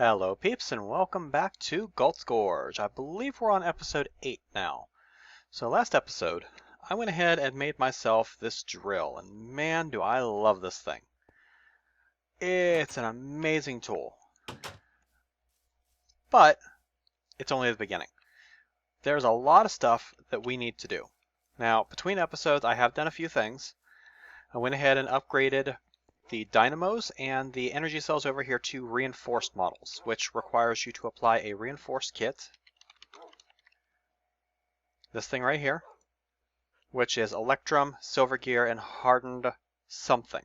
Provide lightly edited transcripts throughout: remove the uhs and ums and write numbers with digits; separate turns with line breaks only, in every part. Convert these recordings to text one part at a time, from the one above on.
Hello peeps and welcome back to Gult's Gorge. I believe we're on episode 8 now. So last episode, I went ahead and made myself this drill, and man do I love this thing. It's an amazing tool. But it's only the beginning. There's a lot of stuff that we need to do. Now, between episodes, I have done a few things. I went ahead and upgraded the dynamos and the energy cells over here to reinforced models, which requires you to apply a reinforced kit. This thing right here, which is electrum, silver gear, and hardened something.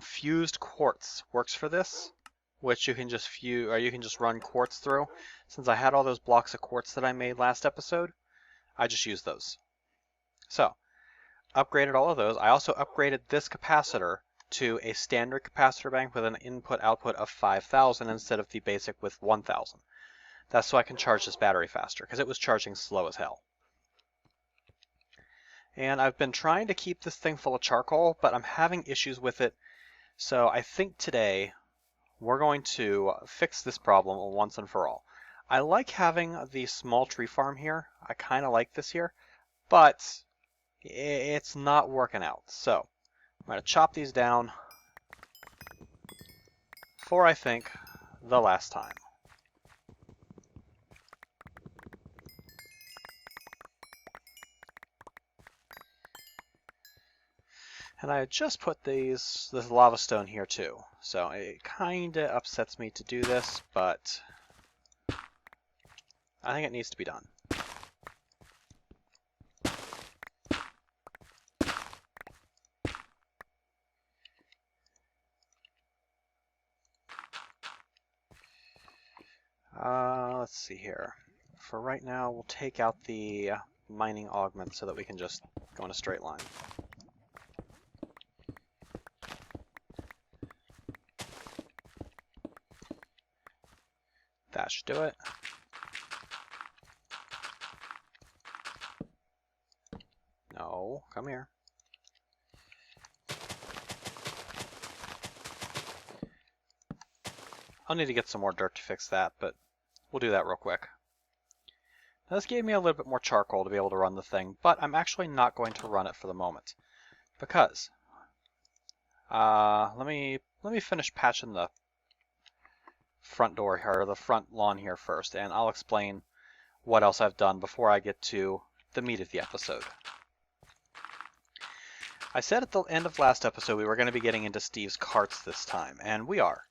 Fused quartz works for this, which you can just run quartz through. Since I had all those blocks of quartz that I made last episode, I just used those. So, upgraded all of those. I also upgraded this capacitor to a standard capacitor bank with an input-output of 5,000 instead of the basic with 1,000. That's so I can charge this battery faster, because it was charging slow as hell. And I've been trying to keep this thing full of charcoal, but I'm having issues with it. So I think today we're going to fix this problem once and for all. I like having the small tree farm here. I kind of like this here, but it's not working out. So I'm going to chop these down for, I think, the last time. And I just put this lava stone here too. So it kind of upsets me to do this, but I think it needs to be done. Let's see here. For right now, we'll take out the mining augment so that we can just go in a straight line. That should do it. No, come here. I'll need to get some more dirt to fix that, but we'll do that real quick. Now, this gave me a little bit more charcoal to be able to run the thing, but I'm actually not going to run it for the moment because let me finish patching the front door here, or the front lawn here first, and I'll explain what else I've done before I get to the meat of the episode. I said at the end of last episode we were going to be getting into Steve's carts this time, and we are.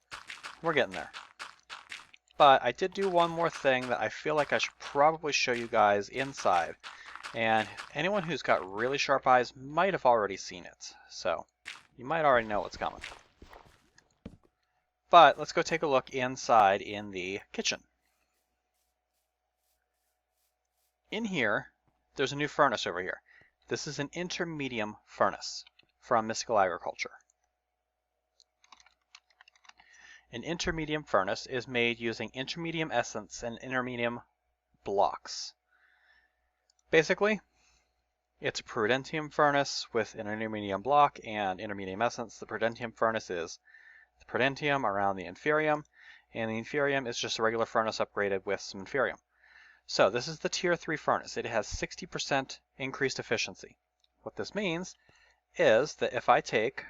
We're getting there. But I did do one more thing that I feel like I should probably show you guys inside, and anyone who's got really sharp eyes might have already seen it, so you might already know what's coming. But let's go take a look inside in the kitchen. In here, there's a new furnace over here. This is an intermedium furnace from Mystical Agriculture. An intermedium furnace is made using intermedium essence and intermedium blocks. Basically, it's a prudentium furnace with an intermedium block and intermedium essence. The prudentium furnace is the prudentium around the inferium, and the inferium is just a regular furnace upgraded with some inferium. So this is the tier 3 furnace. It has 60% increased efficiency. What this means is that if I take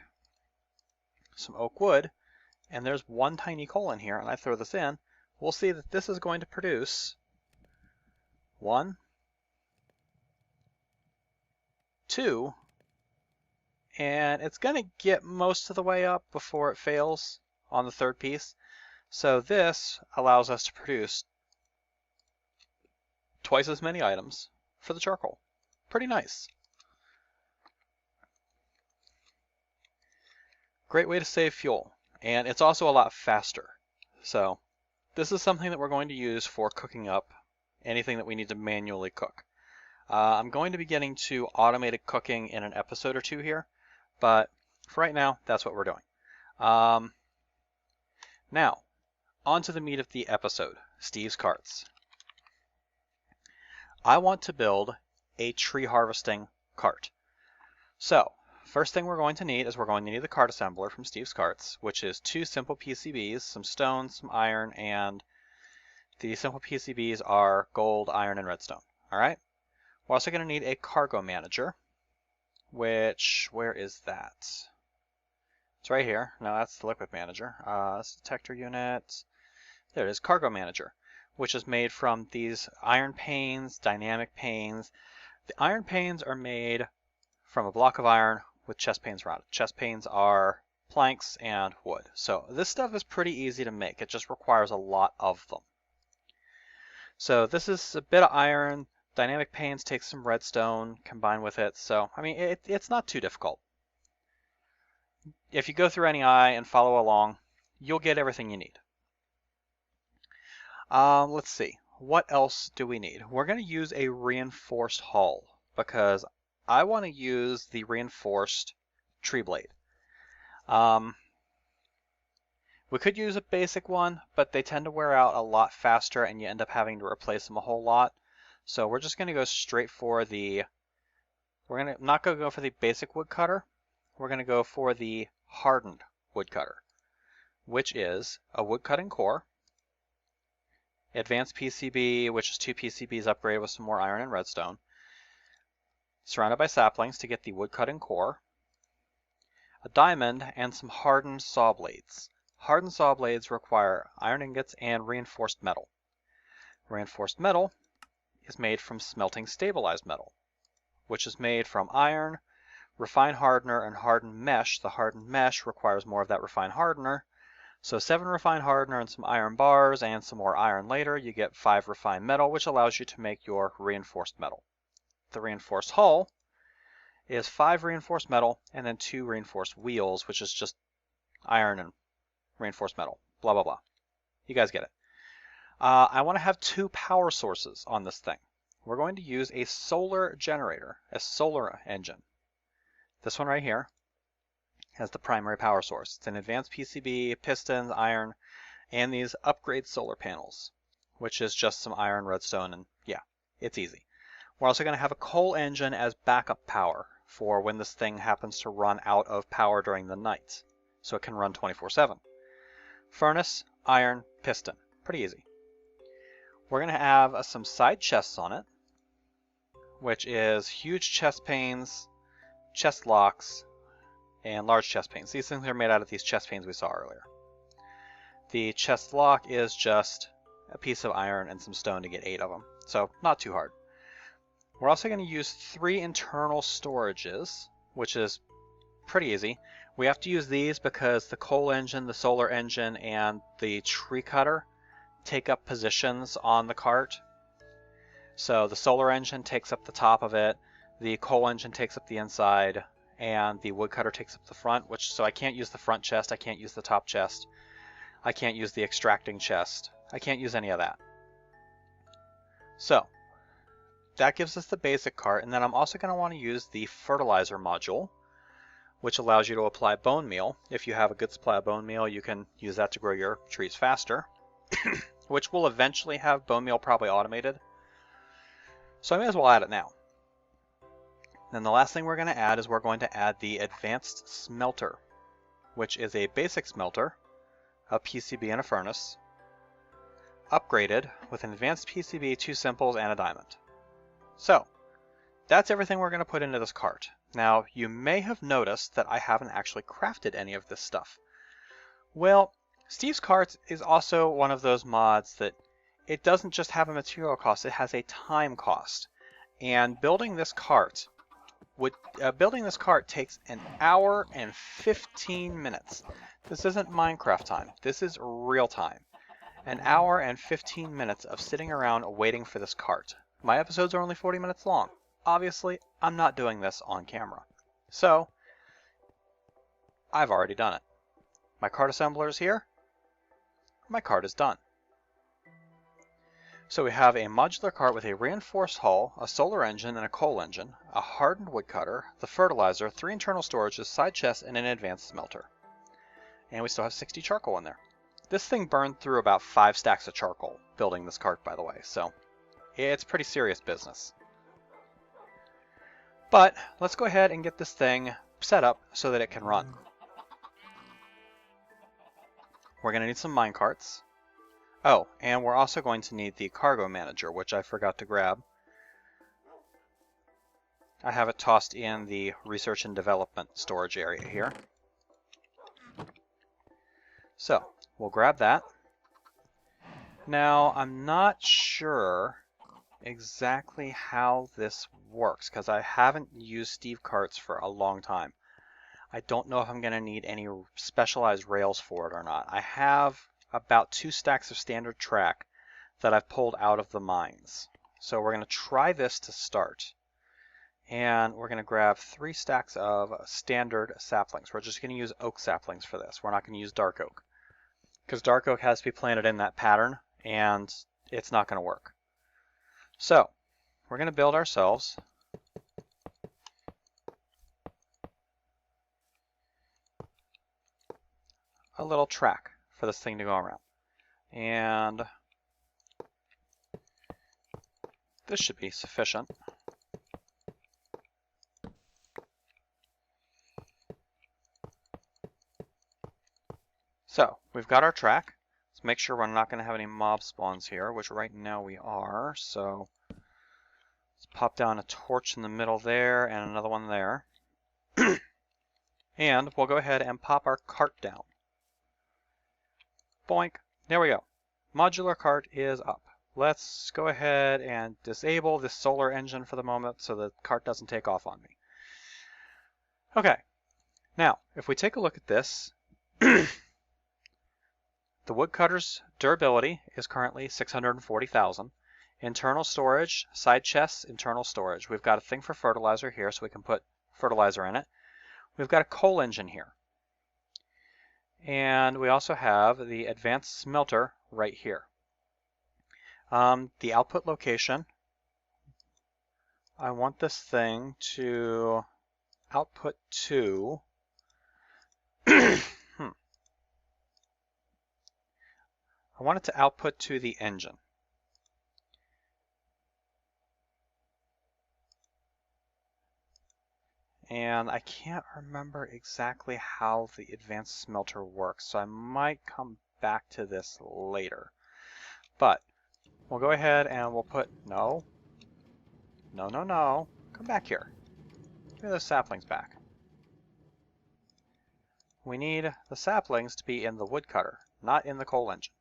some oak wood, and there's one tiny coal in here, and I throw this in, we'll see that this is going to produce 1, 2, and it's going to get most of the way up before it fails on the third piece. So this allows us to produce twice as many items for the charcoal. Pretty nice. Great way to save fuel. And it's also a lot faster. So this is something that we're going to use for cooking up anything that we need to manually cook. I'm going to be getting to automated cooking in an episode or two here, but for right now, that's what we're doing. Now, on to the meat of the episode, Steve's carts. I want to build a tree harvesting cart. So first thing we're going to need is we're going to need the cart assembler from Steve's Carts, which is 2 simple PCBs, some stone, some iron, and the simple PCBs are gold, iron, and redstone. All right. We're also going to need a cargo manager, where is that? It's right here. No, that's the liquid manager. That's the detector unit. There it is, cargo manager, which is made from these iron panes, dynamic panes. The iron panes are made from a block of iron with chest panes around it. Chest panes are planks and wood. So this stuff is pretty easy to make. It just requires a lot of them. So this is a bit of iron. Dynamic panes take some redstone combined with it. So, I mean, it's not too difficult. If you go through any eye and follow along, you'll get everything you need. Let's see. What else do we need? We're going to use a reinforced hull because I want to use the reinforced tree blade. We could use a basic one, but they tend to wear out a lot faster and you end up having to replace them a whole lot. So we're just going to go straight for we're not going to go for the basic woodcutter. We're going to go for the hardened woodcutter, which is a woodcutting core, advanced PCB, which is 2 PCBs upgraded with some more iron and redstone, surrounded by saplings to get the woodcutting core, a diamond, and some hardened saw blades. Hardened saw blades require iron ingots and reinforced metal. Reinforced metal is made from smelting stabilized metal, which is made from iron, refined hardener, and hardened mesh. The hardened mesh requires more of that refined hardener. So 7 refined hardener and some iron bars and some more iron later, you get 5 refined metal, which allows you to make your reinforced metal. The reinforced hull is 5 reinforced metal and then 2 reinforced wheels, which is just iron and reinforced metal, blah, blah, blah. You guys get it. I want to have 2 power sources on this thing. We're going to use a solar generator, a solar engine. This one right here has the primary power source. It's an advanced PCB, pistons, iron, and these upgrade solar panels, which is just some iron, redstone, and yeah, it's easy. We're also going to have a coal engine as backup power for when this thing happens to run out of power during the night, so it can run 24/7. Furnace, iron, piston. Pretty easy. We're going to have some side chests on it, which is huge chest panes, chest locks, and large chest panes. These things are made out of these chest panes we saw earlier. The chest lock is just a piece of iron and some stone to get 8 of them, so not too hard. We're also going to use 3 internal storages, which is pretty easy. We have to use these because the coal engine, the solar engine, and the tree cutter take up positions on the cart. So the solar engine takes up the top of it, the coal engine takes up the inside, and the woodcutter takes up the front, so I can't use the front chest, I can't use the top chest, I can't use the extracting chest, I can't use any of that. So that gives us the basic cart, and then I'm also going to want to use the fertilizer module, which allows you to apply bone meal. If you have a good supply of bone meal, you can use that to grow your trees faster, which will eventually have bone meal probably automated. So I may as well add it now. Then the last thing we're going to add is we're going to add the advanced smelter, which is a basic smelter, a PCB and a furnace, upgraded with an advanced PCB, 2 simples, and a diamond. So that's everything we're going to put into this cart. Now you may have noticed that I haven't actually crafted any of this stuff. Well, Steve's Carts is also one of those mods that it doesn't just have a material cost, it has a time cost. And building this cart takes an hour and 15 minutes. This isn't Minecraft time, this is real time. An hour and 15 minutes of sitting around waiting for this cart. My episodes are only 40 minutes long. Obviously, I'm not doing this on camera. So, I've already done it. My cart assembler is here. My cart is done. So we have a modular cart with a reinforced hull, a solar engine and a coal engine, a hardened woodcutter, the fertilizer, 3 internal storages, side chests, and an advanced smelter. And we still have 60 charcoal in there. This thing burned through about 5 stacks of charcoal building this cart, by the way, so it's pretty serious business. But let's go ahead and get this thing set up so that it can run. We're going to need some minecarts. Oh, and we're also going to need the cargo manager, which I forgot to grab. I have it tossed in the research and development storage area here. So, we'll grab that. Now, I'm not sure exactly how this works because I haven't used Steve carts for a long time. I don't know if I'm going to need any specialized rails for it or not. I have about 2 stacks of standard track that I've pulled out of the mines. So we're going to try this to start. And we're going to grab 3 stacks of standard saplings. We're just going to use oak saplings for this. We're not going to use dark oak, because dark oak has to be planted in that pattern, and it's not going to work. So we're going to build ourselves a little track for this thing to go around. And this should be sufficient. So we've got our track. Let's make sure we're not going to have any mob spawns here, which right now we are. So let's pop down a torch in the middle there and another one there. And we'll go ahead and pop our cart down. Boink. There we go. Modular cart is up. Let's go ahead and disable this solar engine for the moment so the cart doesn't take off on me. Okay. Now, if we take a look at this, the woodcutter's durability is currently 640,000. Internal storage, side chests, internal storage. We've got a thing for fertilizer here so we can put fertilizer in it. We've got a coal engine here. And we also have the advanced smelter right here. The output location, I want this thing to output to I want it to output to the engine. And I can't remember exactly how the advanced smelter works, so I might come back to this later. But we'll go ahead and we'll put, no, come back here. Give me those saplings back. We need the saplings to be in the woodcutter, not in the coal engine.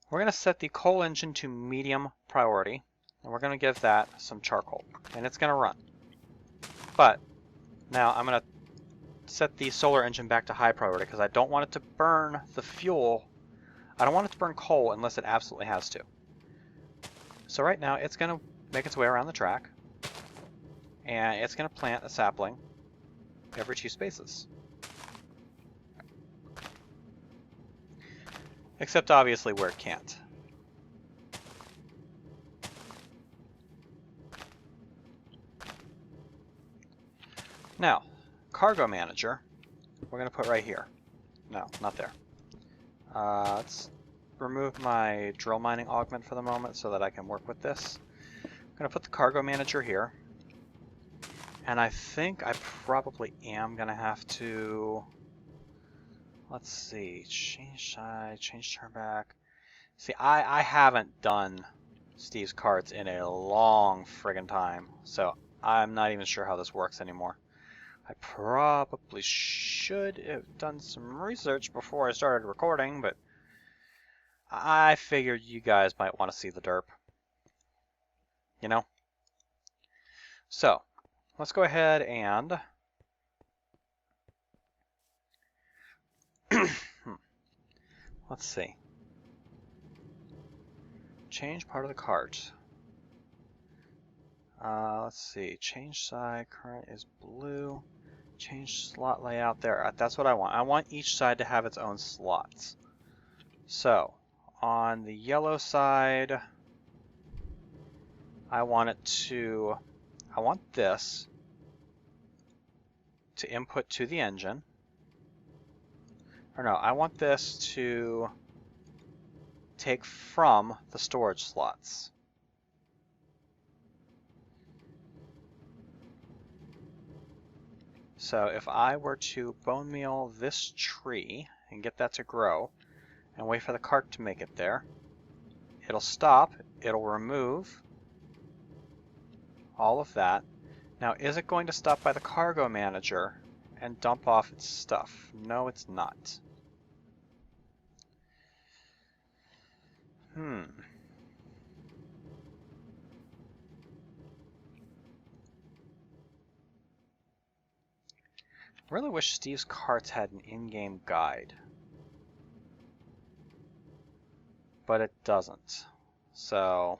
We're going to set the coal engine to medium priority, and we're going to give that some charcoal, and it's going to run. But now I'm going to set the solar engine back to high priority because I don't want it to burn the fuel. I don't want it to burn coal unless it absolutely has to. So right now it's going to make its way around the track, and it's going to plant a sapling every 2 spaces. Except obviously where it can't. Now, cargo manager, we're going to put right here. No, not there. Let's remove my drill mining augment for the moment so that I can work with this. I'm going to put the cargo manager here. And I think I probably am going to have to... Let's see, change side, change turn back. See, I haven't done Steve's carts in a long friggin' time, so I'm not even sure how this works anymore. I probably should have done some research before I started recording, but I figured you guys might want to see the derp. You know? So, let's go ahead and... Let's see. Change part of the cart. Let's see. Change side. Current is blue. Change slot layout there. That's what I want. I want each side to have its own slots. So, on the yellow side, I want this to input to the engine. Or no, I want this to take from the storage slots. So if I were to bone meal this tree and get that to grow and wait for the cart to make it there, it'll stop, it'll remove all of that. Now, is it going to stop by the cargo manager and dump off its stuff? No, it's not. I really wish Steve's carts had an in-game guide, but it doesn't. So,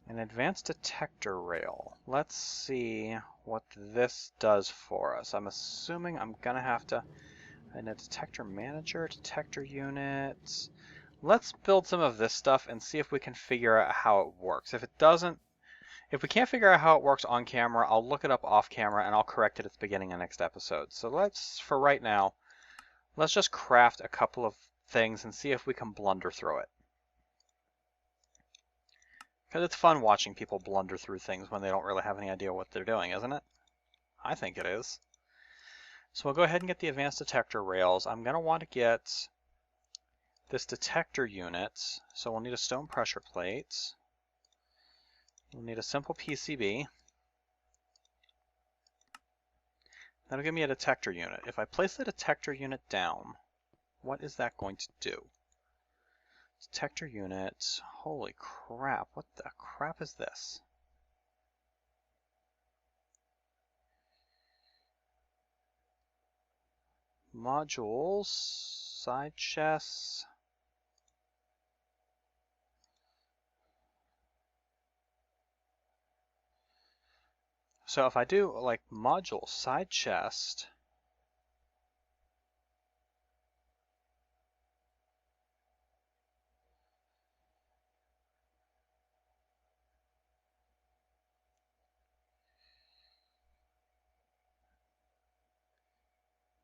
an advanced detector rail. Let's see what this does for us. I'm assuming I'm gonna have to, and a detector manager, detector units. Let's build some of this stuff and see if we can figure out how it works. If it doesn't, if we can't figure out how it works on camera, I'll look it up off camera and I'll correct it at the beginning of next episode. So let's, for right now, let's just craft a couple of things and see if we can blunder through it. Because it's fun watching people blunder through things when they don't really have any idea what they're doing, isn't it? I think it is. So we'll go ahead and get the advanced detector rails. I'm going to want to get this detector unit. So we'll need a stone pressure plate. We'll need a simple PCB. That'll give me a detector unit. If I place the detector unit down, what is that going to do? Detector unit, holy crap, what the crap is this? Modules, side chests. So if I do like module side chest,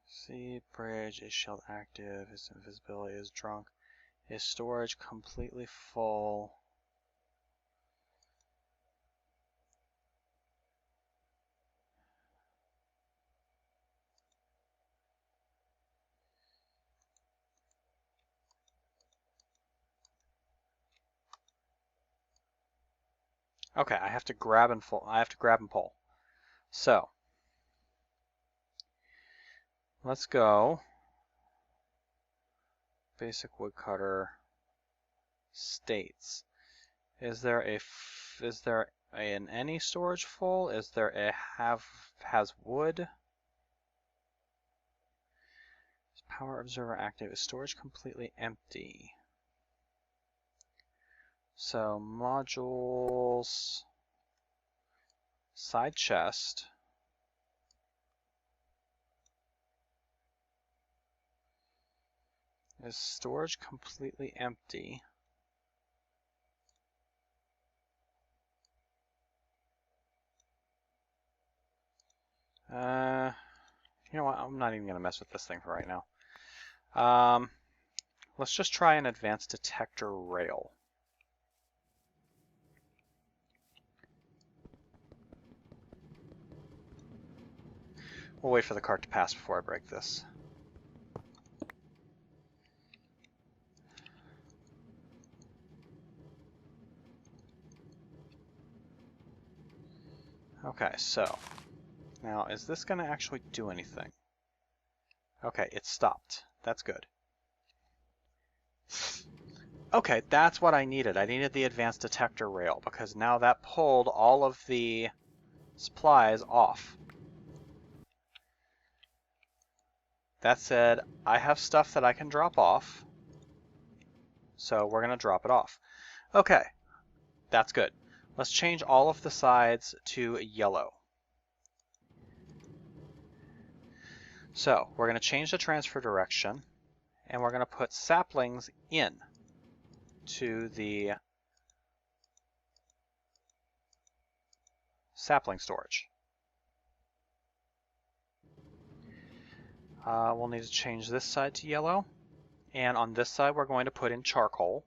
see, bridge is shield active, his invisibility is drunk, is storage completely full. Okay, I have to grab and pull. So let's go. Basic woodcutter states. Is there an any storage full? Is there a has wood? Is power observer active? Is storage completely empty? So modules, side chest. Is storage completely empty? You know what? I'm not even gonna mess with this thing for right now. Let's just try an advanced detector rail. We'll wait for the cart to pass before I break this. Okay, so now is this going to actually do anything? Okay, it stopped. That's good. Okay, that's what I needed. I needed the advanced detector rail because now that pulled all of the supplies off. That said, I have stuff that I can drop off, so we're going to drop it off. Okay, that's good. Let's change all of the sides to yellow. So we're going to change the transfer direction, and we're going to put saplings in to the sapling storage. We'll need to change this side to yellow, and on this side we're going to put in charcoal.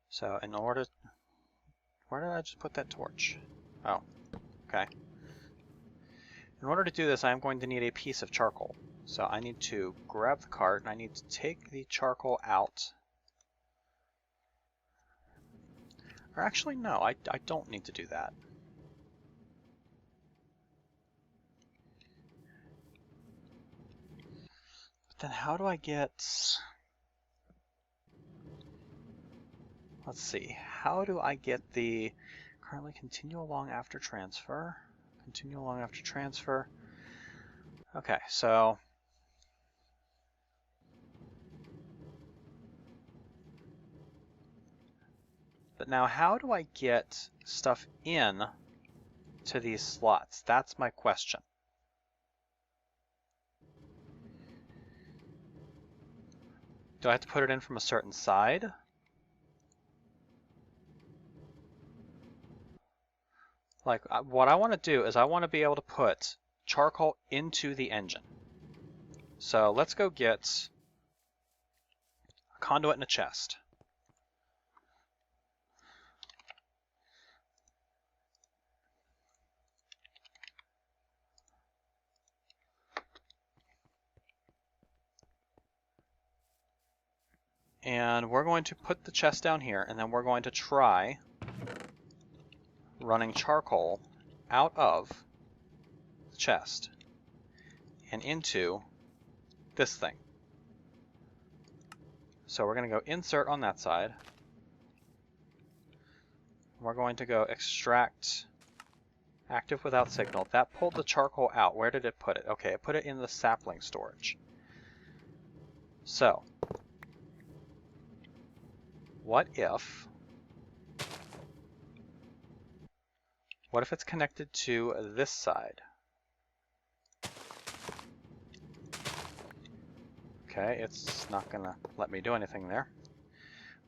So in order, Where did I just put that torch? Oh, okay. In order to do this, I'm going to need a piece of charcoal. So I need to grab the cart, and I need to take the charcoal out. Or actually, no, I don't need to do that. But then how do I get... Let's see, how do I get the... Currently continue along after transfer. Continue along after transfer. Okay, so... But now how do I get stuff in to these slots? That's my question. Do I have to put it in from a certain side? Like, what I want to do is I want to be able to put charcoal into the engine. So let's go get a conduit and a chest. And we're going to put the chest down here, and then we're going to try running charcoal out of the chest and into this thing. So we're going to go insert on that side. We're going to go extract active without signal. That pulled the charcoal out. Where did it put it? Okay, it put it in the sapling storage. So, what if it's connected to this side? Okay, it's not gonna let me do anything there.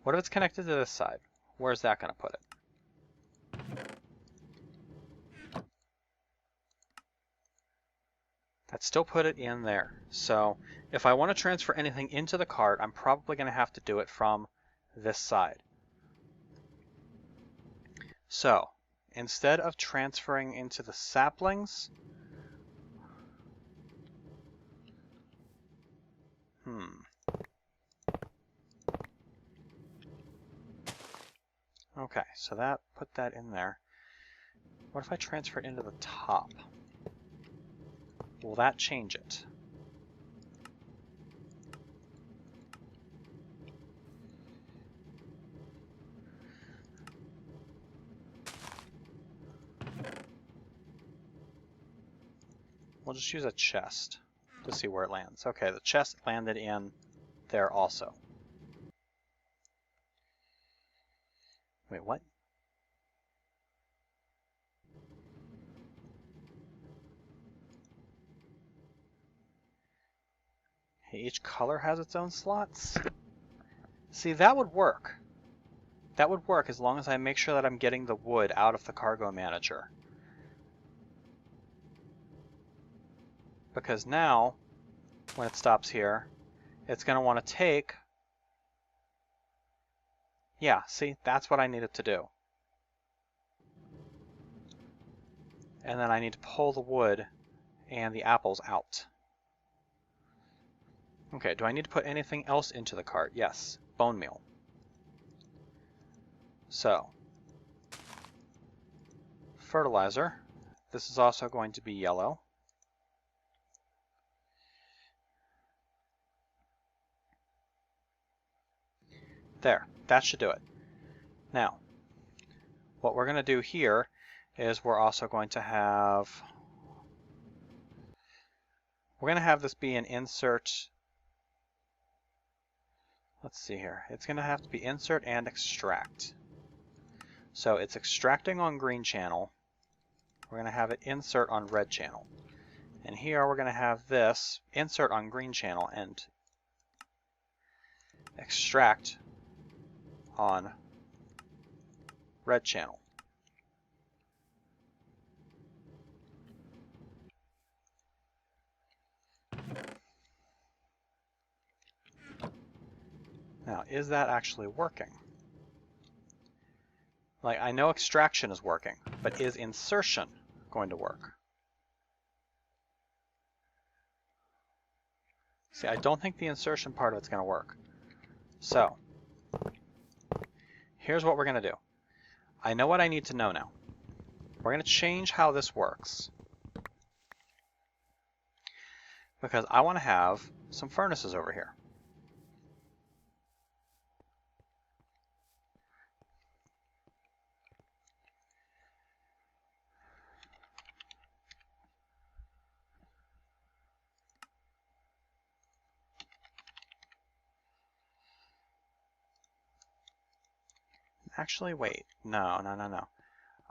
What if it's connected to this side? Where's that gonna put it? That still put it in there. So if I want to transfer anything into the cart, I'm probably going to have to do it from this side. So instead of transferring into the saplings, okay, so that put that in there. What if I transfer it into the top? Will that change it? We'll just use a chest to see where it lands. Okay, the chest landed in there also. Wait, what? Hey, each color has its own slots? See, that would work. That would work as long as I make sure that I'm getting the wood out of the cargo manager. Because now, when it stops here, it's going to want to take... Yeah, see, that's what I need it to do. And then I need to pull the wood and the apples out. Okay, do I need to put anything else into the cart? Yes, bone meal. So, fertilizer. This is also going to be yellow. There, that should do it. Now, what we're going to do here is we're also going to have... We're going to have this be an insert... Let's see here. It's going to have to be insert and extract. So it's extracting on green channel. We're going to have it insert on red channel. And here we're going to have this insert on green channel and extract on red channel. Now, is that actually working? Like, I know extraction is working, but is insertion going to work? See, I don't think the insertion part of it's going to work. So, here's what we're going to do. I know what I need to know now. We're going to change how this works. Because I want to have some furnaces over here. Actually, wait. No.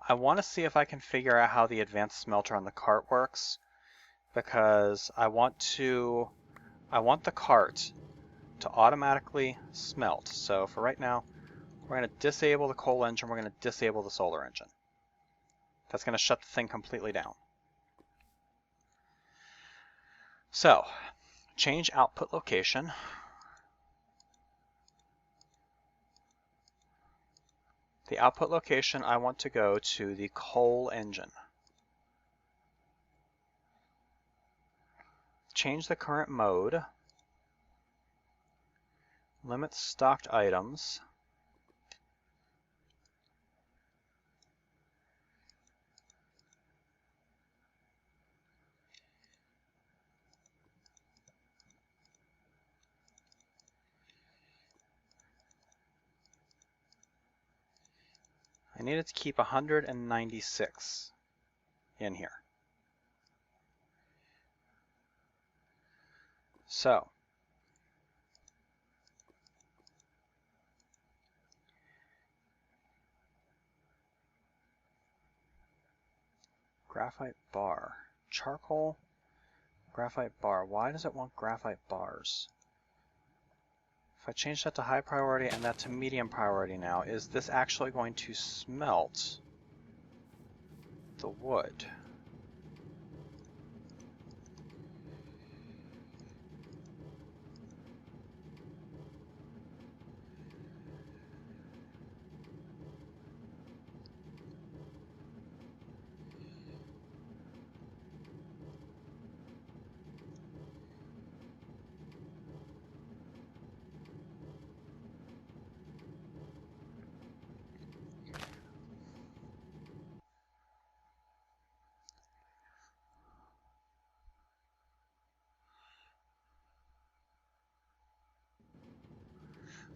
I want to see if I can figure out how the advanced smelter on the cart works, because I want the cart to automatically smelt. So for right now, we're going to disable the coal engine, we're going to disable the solar engine. That's going to shut the thing completely down. So, change output location. The output location, I want to go to the coal engine. Change the current mode. Limit stocked items. I needed to keep 196 in here. So, graphite bar, charcoal, graphite bar. Why does it want graphite bars? If I change that to high priority and that to medium priority now, is this actually going to smelt the wood?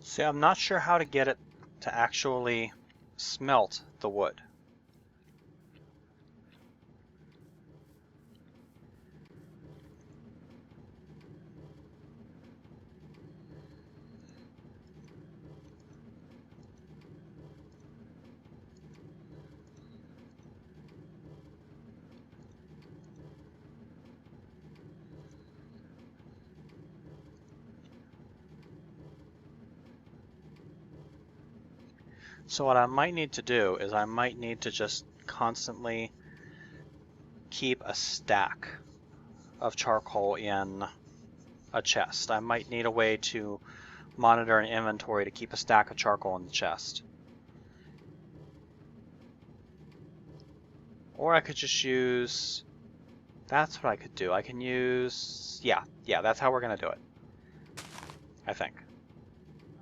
See, I'm not sure how to get it to actually smelt the wood. So what I might need to do is I might need to just constantly keep a stack of charcoal in a chest. I might need a way to monitor an inventory to keep a stack of charcoal in the chest. Or I could just use, that's what I could do. I can use, yeah, that's how we're going to do it, I think.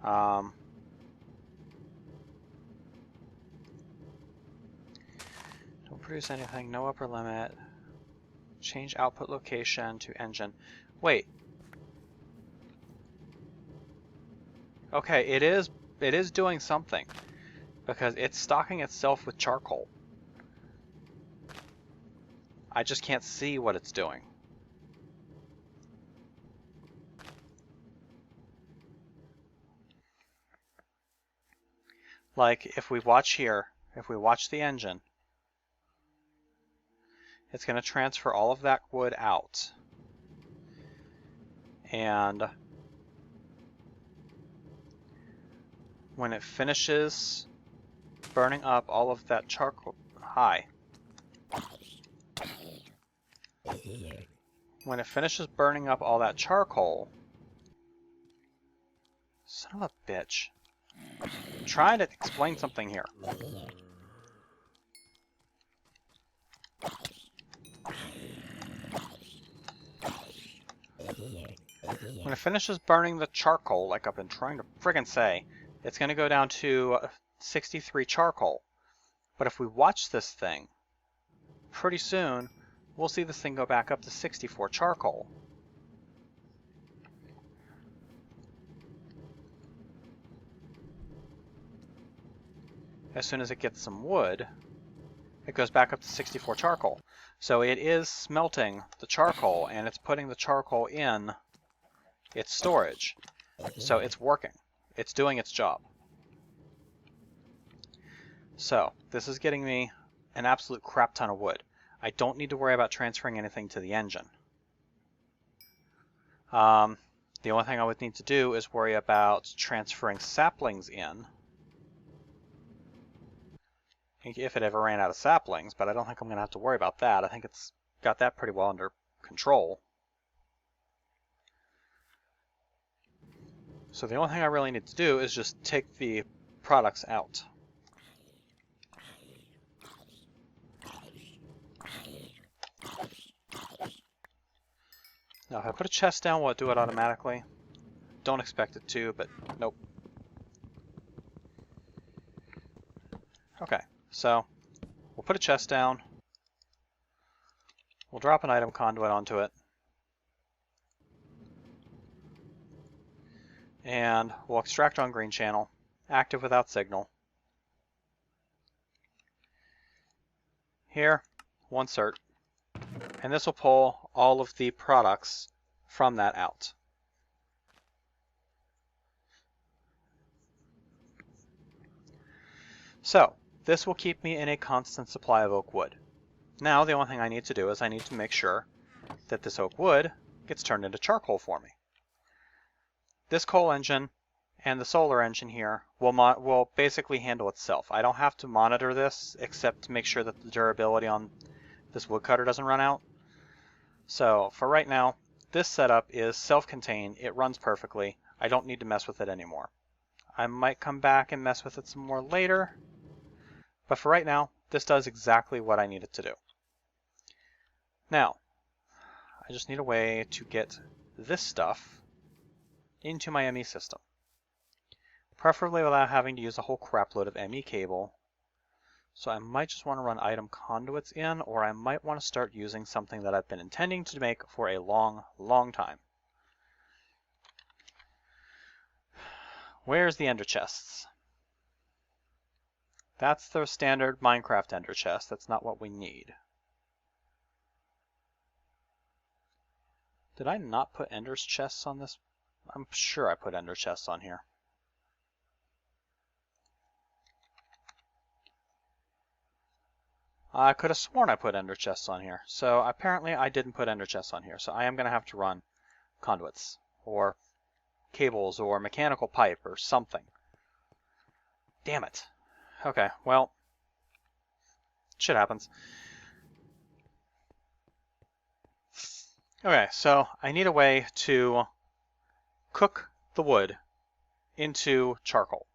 Don't produce anything, no upper limit. Change output location to engine. Wait. Okay, it is doing something, because it's stocking itself with charcoal. I just can't see what it's doing. Like, if we watch here, if we watch the engine, it's going to transfer all of that wood out. And when it finishes burning up all of that charcoal, when it finishes burning up all that charcoal, son of a bitch. I'm trying to explain something here. When it finishes burning the charcoal, like I've been trying to friggin' say, it's going to go down to 63 charcoal. But if we watch this thing, pretty soon we'll see this thing go back up to 64 charcoal. As soon as it gets some wood, it goes back up to 64 charcoal. So it is smelting the charcoal, and it's putting the charcoal in its storage. So it's working. It's doing its job. So this is getting me an absolute crap ton of wood. I don't need to worry about transferring anything to the engine. The only thing I would need to do is worry about transferring saplings in, if it ever ran out of saplings, but I don't think I'm going to have to worry about that. I think it's got that pretty well under control. So the only thing I really need to do is just take the products out. Now if I put a chest down, will it do it automatically? Don't expect it to, but nope. Okay, so we'll put a chest down. We'll drop an item conduit onto it. And we'll extract on green channel, active without signal. Here, one cert. And this will pull all of the products from that out. So, this will keep me in a constant supply of oak wood. Now, the only thing I need to do is I need to make sure that this oak wood gets turned into charcoal for me. This coal engine and the solar engine here will basically handle itself. I don't have to monitor this except to make sure that the durability on this woodcutter doesn't run out. So for right now, this setup is self-contained. It runs perfectly. I don't need to mess with it anymore. I might come back and mess with it some more later, but for right now, this does exactly what I need it to do. Now, I just need a way to get this stuff into my ME system, preferably without having to use a whole crapload of ME cable. So I might just want to run item conduits in, or I might want to start using something that I've been intending to make for a long, long time. Where's the ender chests? That's the standard Minecraft ender chest. That's not what we need. Did I not put ender's chests on this? I'm sure I put ender chests on here. I could have sworn I put ender chests on here. So apparently I didn't put ender chests on here. So I am going to have to run conduits or cables or mechanical pipe or something. Damn it. Okay, well, shit happens. Okay, so I need a way to cook the wood into charcoal.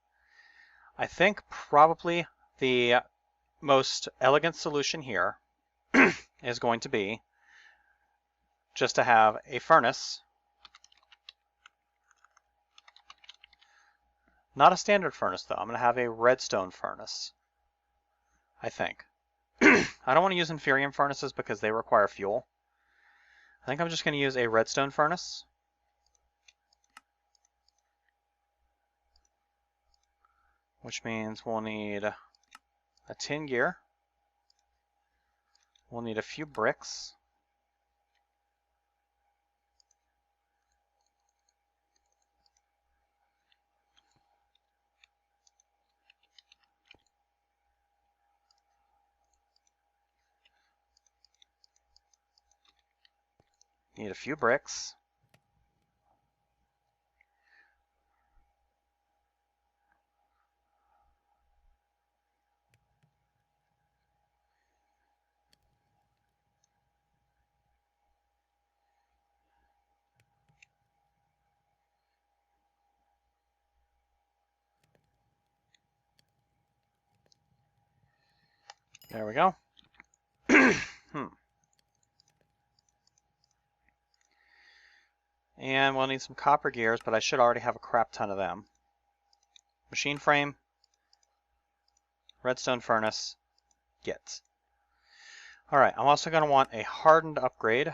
I think probably the most elegant solution here is going to be just to have a furnace. Not a standard furnace though. I'm going to have a redstone furnace, I think. I don't want to use inferium furnaces because they require fuel. I think I'm just going to use a redstone furnace. Which means we'll need a tin gear. We'll need a few bricks. Need a few bricks. There we go. And we'll need some copper gears, but I should already have a crap ton of them. Machine frame, redstone furnace, get. Alright, I'm also going to want a hardened upgrade.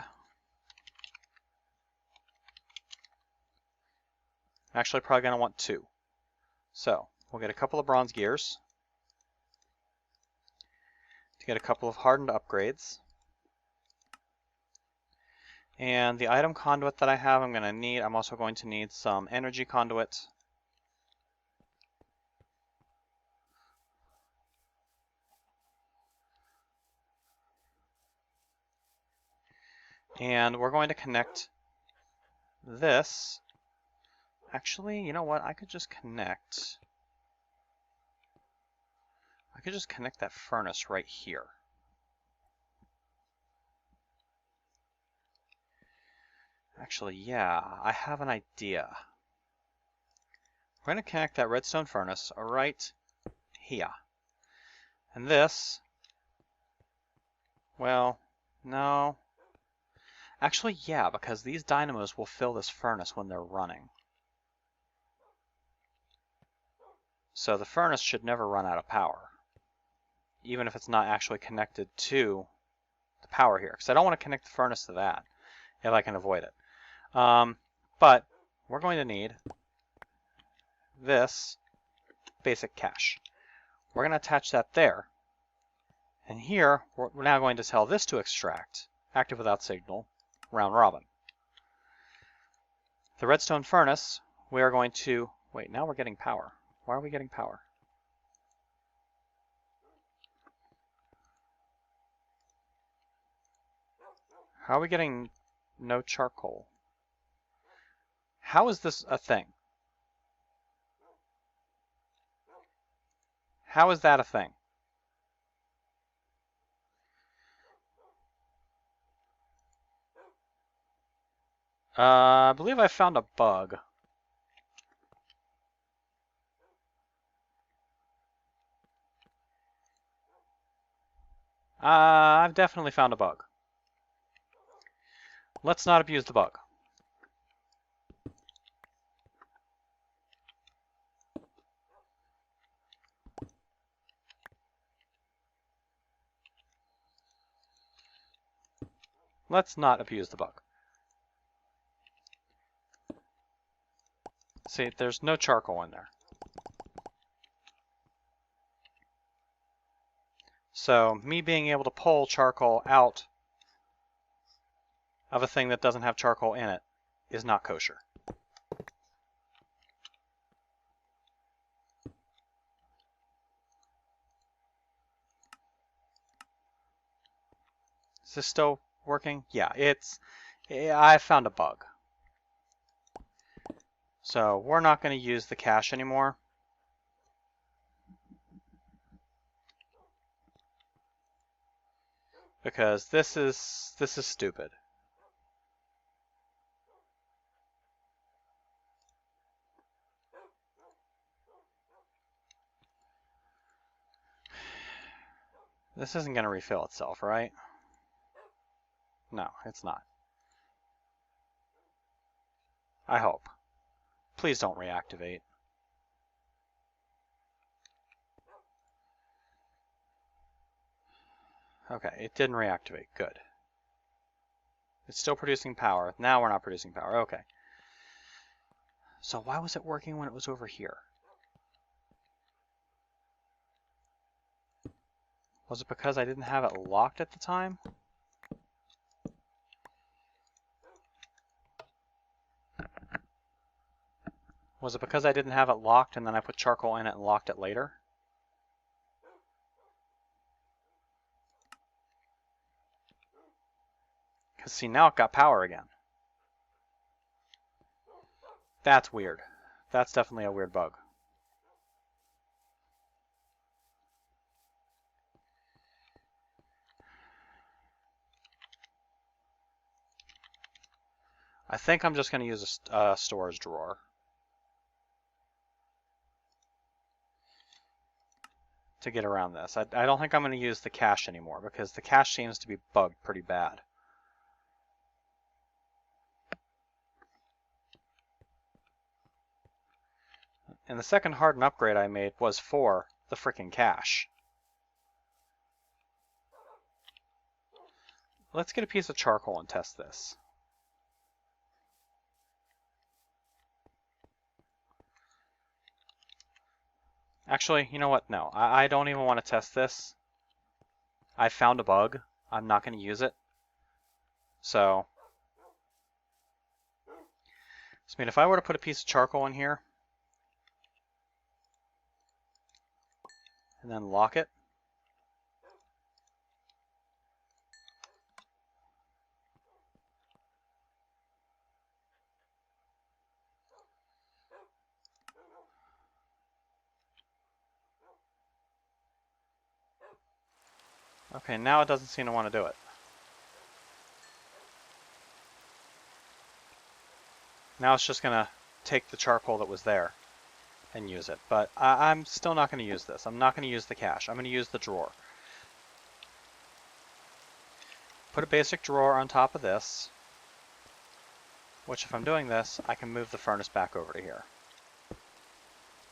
Actually, probably going to want 2. So, we'll get a couple of bronze gears to get a couple of hardened upgrades. And the item conduit that I have, I'm also going to need some energy conduit. And we're going to connect this. Actually, you know what? I could just connect that furnace right here. Actually, yeah, I have an idea. We're going to connect that redstone furnace right here. And this, well, no. Actually, yeah, because these dynamos will fill this furnace when they're running. So the furnace should never run out of power, even if it's not actually connected to the power here, because I don't want to connect the furnace to that if I can avoid it. But we're going to need this basic cache. We're going to attach that there. And here, we're now going to tell this to extract, active without signal, round robin. The redstone furnace, we are going to, wait, now we're getting power. Why are we getting power? How are we getting no charcoal? How is this a thing? How is that a thing? I believe I found a bug. I've definitely found a bug. Let's not abuse the bug. Let's not abuse the bug. See, there's no charcoal in there. So, me being able to pull charcoal out of a thing that doesn't have charcoal in it is not kosher. Is this still working? Yeah, I found a bug. So we're not going to use the cache anymore. Because this is stupid. This isn't going to refill itself, right? No, it's not. I hope. Please don't reactivate. Okay, it didn't reactivate. Good. It's still producing power. Now we're not producing power. Okay. So why was it working when it was over here? Was it because I didn't have it locked at the time? Was it because I didn't have it locked and then I put charcoal in it and locked it later? Because see, now it got power again. That's weird. That's definitely a weird bug. I think I'm just going to use a storage drawer. To get around this. I don't think I'm going to use the cache anymore because the cache seems to be bugged pretty bad. And the second harden upgrade I made was for the freaking cache. Let's get a piece of charcoal and test this. Actually, you know what? No, I don't even want to test this. I found a bug. I'm not going to use it. So, I mean, if I were to put a piece of charcoal in here and then lock it, okay, now it doesn't seem to want to do it. Now it's just going to take the charcoal that was there and use it. But I'm still not going to use this. I'm not going to use the cache. I'm going to use the drawer. Put a basic drawer on top of this, which if I'm doing this, I can move the furnace back over to here.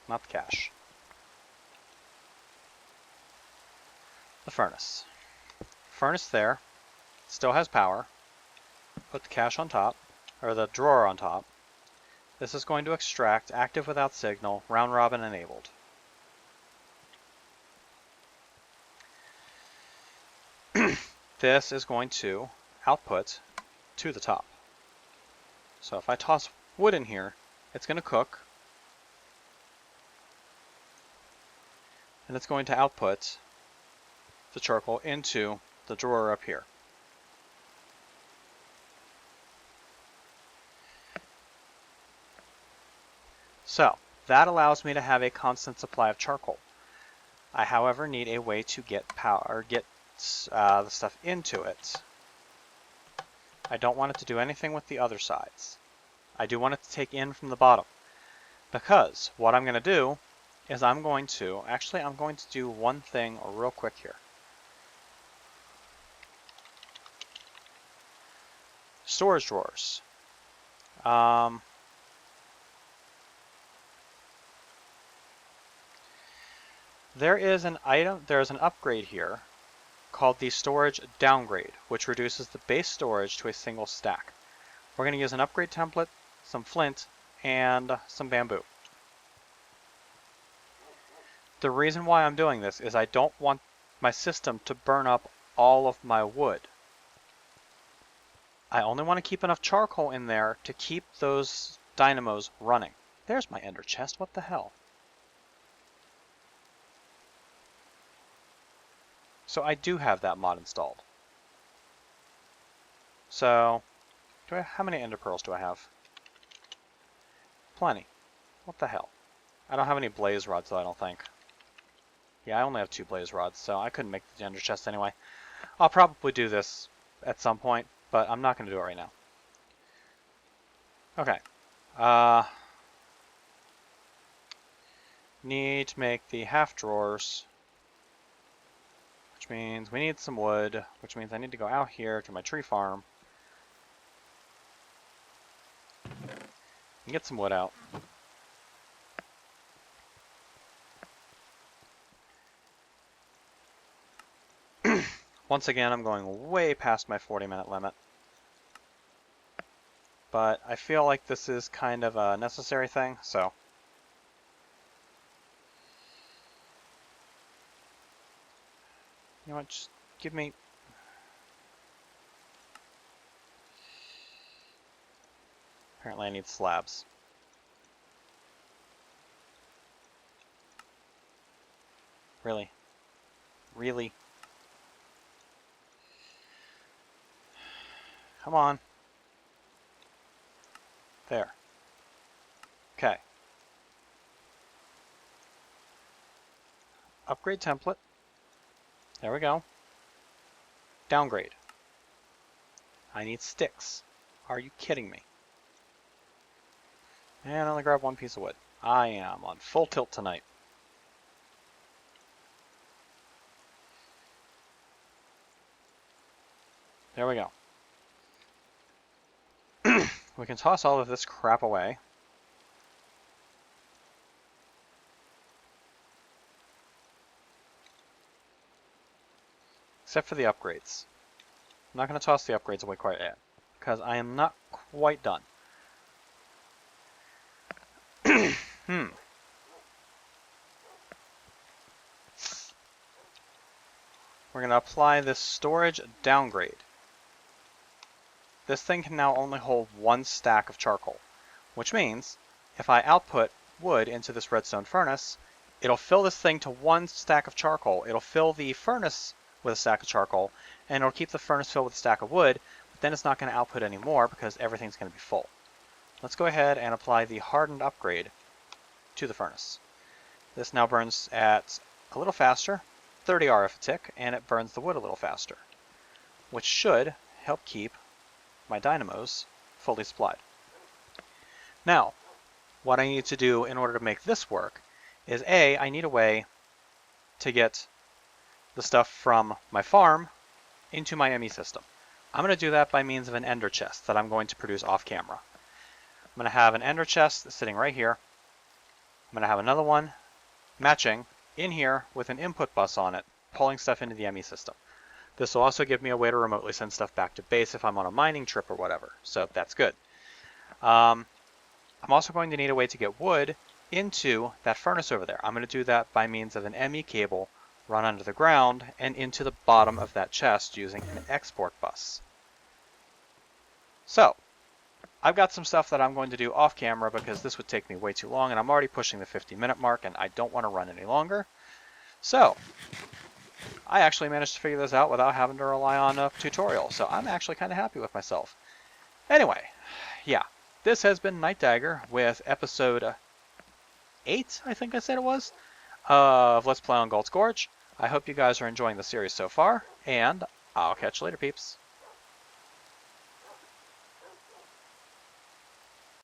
Not the cache. The furnace. Furnace there. Still has power. Put the cache on top, or the drawer on top. This is going to extract active without signal, round robin enabled. This is going to output to the top. So if I toss wood in here, it's going to cook. And it's going to output the charcoal into the drawer up here. So that allows me to have a constant supply of charcoal. I, however, need a way to get power, or get the stuff into it. I don't want it to do anything with the other sides. I do want it to take in from the bottom, because what I'm going to do is I'm going to do one thing real quick here. Storage drawers. There's an upgrade here called the storage downgrade, which reduces the base storage to a single stack. We're going to use an upgrade template, some flint, and some bamboo. The reason why I'm doing this is I don't want my system to burn up all of my wood. I only want to keep enough charcoal in there to keep those dynamos running. There's my ender chest, what the hell? So I do have that mod installed. So, how many ender pearls do I have? Plenty. What the hell? I don't have any blaze rods though, I don't think. Yeah, I only have 2 blaze rods, so I couldn't make the ender chest anyway. I'll probably do this at some point, but I'm not going to do it right now. Okay. Need to make the half drawers, which means we need some wood, which means I need to go out here to my tree farm and get some wood out. Once again, I'm going way past my 40-minute limit. But I feel like this is kind of a necessary thing, so. You know what, just give me. Apparently I need slabs. Really? Really? Come on. There. Okay. Upgrade template. There we go. Downgrade. I need sticks. Are you kidding me? And I only grab 1 piece of wood. I am on full tilt tonight. There we go. We can toss all of this crap away. except for the upgrades. I'm not going to toss the upgrades away quite yet, because I am not quite done. We're going to apply this storage downgrade. This thing can now only hold 1 stack of charcoal, which means if I output wood into this redstone furnace, it'll fill this thing to 1 stack of charcoal. It'll fill the furnace with a stack of charcoal, and it'll keep the furnace filled with a stack of wood, but then it's not going to output any more because everything's going to be full. Let's go ahead and apply the hardened upgrade to the furnace. This now burns at a little faster, 30 RF a tick, and it burns the wood a little faster, which should help keep my dynamos fully supplied. Now, what I need to do in order to make this work is I need a way to get the stuff from my farm into my ME system. I'm going to do that by means of an ender chest that I'm going to produce off camera. I'm going to have an ender chest sitting right here. I'm going to have another one matching in here with an input bus on it, pulling stuff into the ME system. This will also give me a way to remotely send stuff back to base if I'm on a mining trip or whatever, so that's good. I'm also going to need a way to get wood into that furnace over there. I'm going to do that by means of an ME cable run under the ground and into the bottom of that chest using an export bus. So, I've got some stuff that I'm going to do off camera because this would take me way too long, and I'm already pushing the 50-minute mark and I don't want to run any longer. So, I actually managed to figure this out without having to rely on a tutorial, so I'm actually kind of happy with myself. Anyway, yeah, this has been Night Dagger with episode 8, I think I said it was, of Let's Play on Gult's Gorge. I hope you guys are enjoying the series so far, and I'll catch you later, peeps.